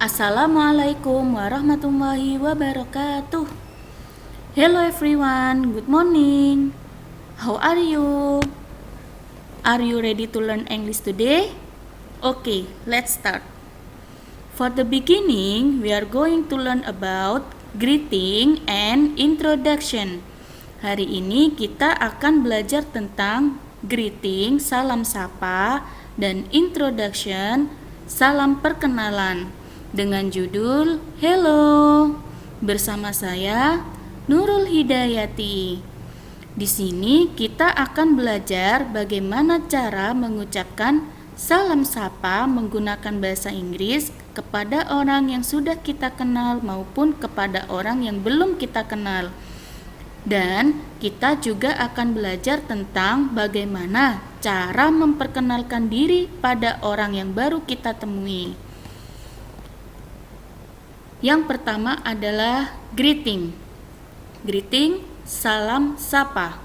Assalamualaikum warahmatullahi wabarakatuh. Hello everyone, good morning. How are you? Are you ready to learn English today? Okay, let's start. For the beginning, we are going to learn about greeting and introduction. Hari ini kita akan belajar tentang greeting, salam sapa, dan introduction, salam perkenalan. Dengan judul Hello bersama saya Nurul Hidayati. Di sini kita akan belajar bagaimana cara mengucapkan salam sapa menggunakan bahasa Inggris kepada orang yang sudah kita kenal maupun kepada orang yang belum kita kenal. Dan kita juga akan belajar tentang bagaimana cara memperkenalkan diri pada orang yang baru kita temui. Yang pertama adalah greeting. Greeting, salam sapa.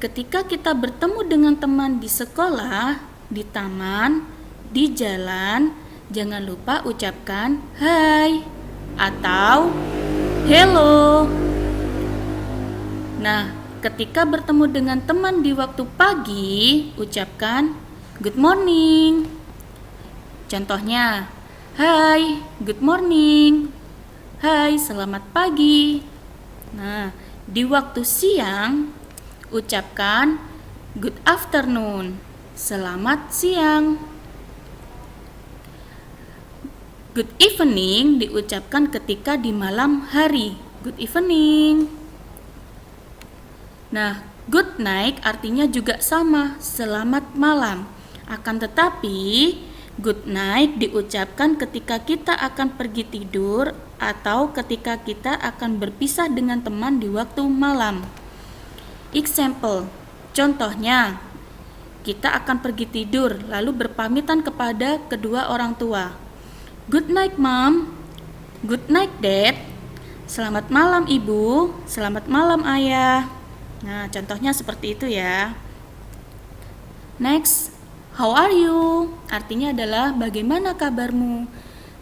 Ketika kita bertemu dengan teman di sekolah, di taman, di jalan, jangan lupa ucapkan hai atau hello. Nah, ketika bertemu dengan teman di waktu pagi, ucapkan good morning. Contohnya, hai, good morning. Hai, selamat pagi. Nah, di waktu siang, ucapkan good afternoon. Selamat siang. Good evening diucapkan ketika di malam hari. Good evening. Nah, good night artinya juga sama, selamat malam. Akan tetapi, good night diucapkan ketika kita akan pergi tidur atau ketika kita akan berpisah dengan teman di waktu malam. Example, contohnya, kita akan pergi tidur lalu berpamitan kepada kedua orang tua. Good night mom, good night dad, selamat malam ibu, selamat malam ayah. Nah, contohnya seperti itu ya. Next, how are you? Artinya adalah bagaimana kabarmu?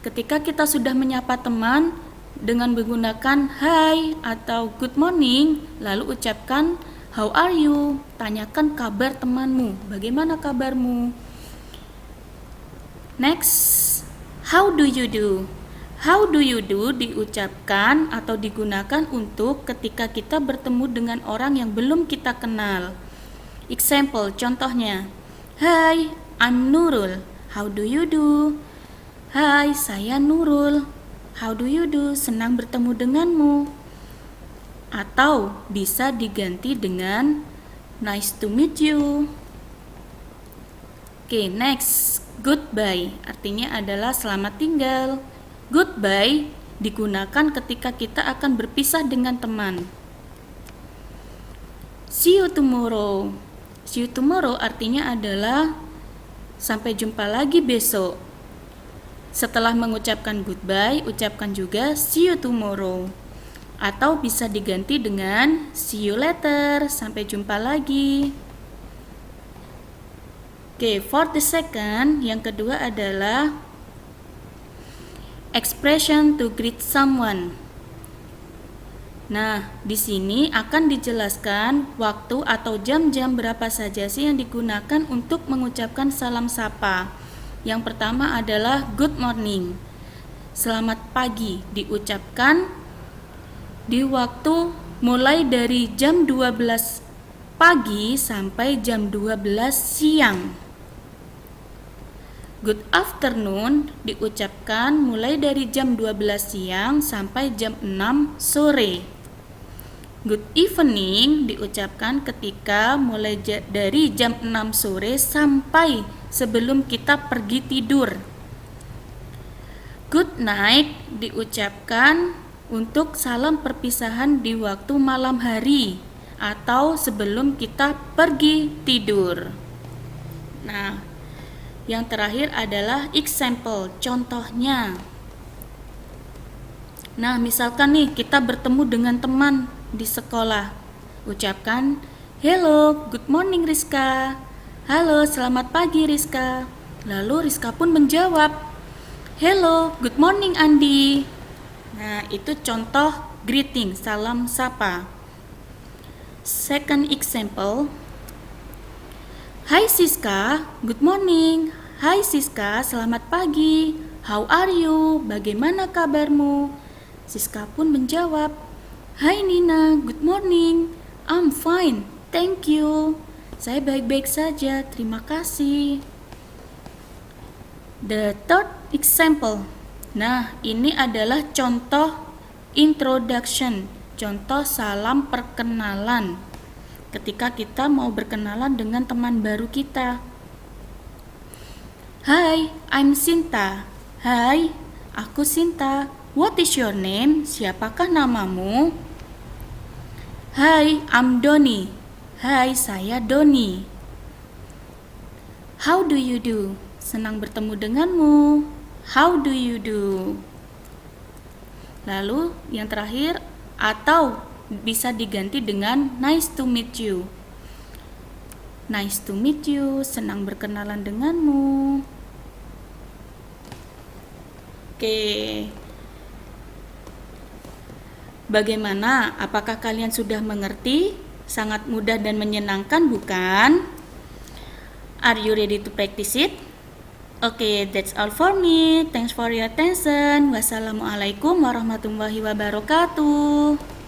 Ketika kita sudah menyapa teman dengan menggunakan hi atau good morning, lalu ucapkan how are you? Tanyakan kabar temanmu, bagaimana kabarmu? Next, how do you do? How do you do diucapkan atau digunakan untuk ketika kita bertemu dengan orang yang belum kita kenal. Example, contohnya, Hi, I'm Nurul. How do you do? Hai, saya Nurul. How do you do? Senang bertemu denganmu. Atau bisa diganti dengan nice to meet you. Oke, next. Goodbye artinya adalah selamat tinggal. Goodbye digunakan ketika kita akan berpisah dengan teman. See you tomorrow. See you tomorrow artinya adalah sampai jumpa lagi besok. Setelah mengucapkan goodbye, ucapkan juga see you tomorrow. Atau bisa diganti dengan see you later, sampai jumpa lagi. Oke, for the second, yang kedua adalah expression to greet someone. Nah, di sini akan dijelaskan waktu atau jam-jam berapa saja sih yang digunakan untuk mengucapkan salam sapa. Yang pertama adalah good morning. Selamat pagi diucapkan di waktu mulai dari jam 12 pagi sampai jam 12 siang. Good afternoon diucapkan mulai dari jam 12 siang sampai jam 6 sore. Good evening diucapkan ketika mulai dari jam 6 sore sampai sebelum kita pergi tidur. Good night diucapkan untuk salam perpisahan di waktu malam hari atau sebelum kita pergi tidur. Nah, yang terakhir adalah example, contohnya. Nah, misalkan nih kita bertemu dengan teman di sekolah. Ucapkan, hello, good morning Rizka. Halo, selamat pagi Rizka. Lalu Rizka pun menjawab, Hello, good morning Andi. Nah, itu contoh greeting, salam sapa. Second example. Hai Siska, good morning. Hai Siska, selamat pagi. How are you? Bagaimana kabarmu? Siska pun menjawab, Hai Nina, good morning. I'm fine, thank you. Saya baik-baik saja, terima kasih. The third example. Nah, ini adalah contoh introduction, contoh salam perkenalan. Ketika kita mau berkenalan dengan teman baru kita. Hi, I'm Sinta. Hai, aku Sinta. What is your name? Siapakah namamu? Hi, I'm Doni. Hai, saya Doni. How do you do? Senang bertemu denganmu. How do you do? Lalu yang terakhir, atau bisa diganti dengan nice to meet you. Nice to meet you, senang berkenalan denganmu. Oke. Bagaimana? Apakah kalian sudah mengerti? Sangat mudah dan menyenangkan, bukan? Are you ready to practice it? Okay, that's all for me. Thanks for your attention. Wassalamualaikum warahmatullahi wabarakatuh.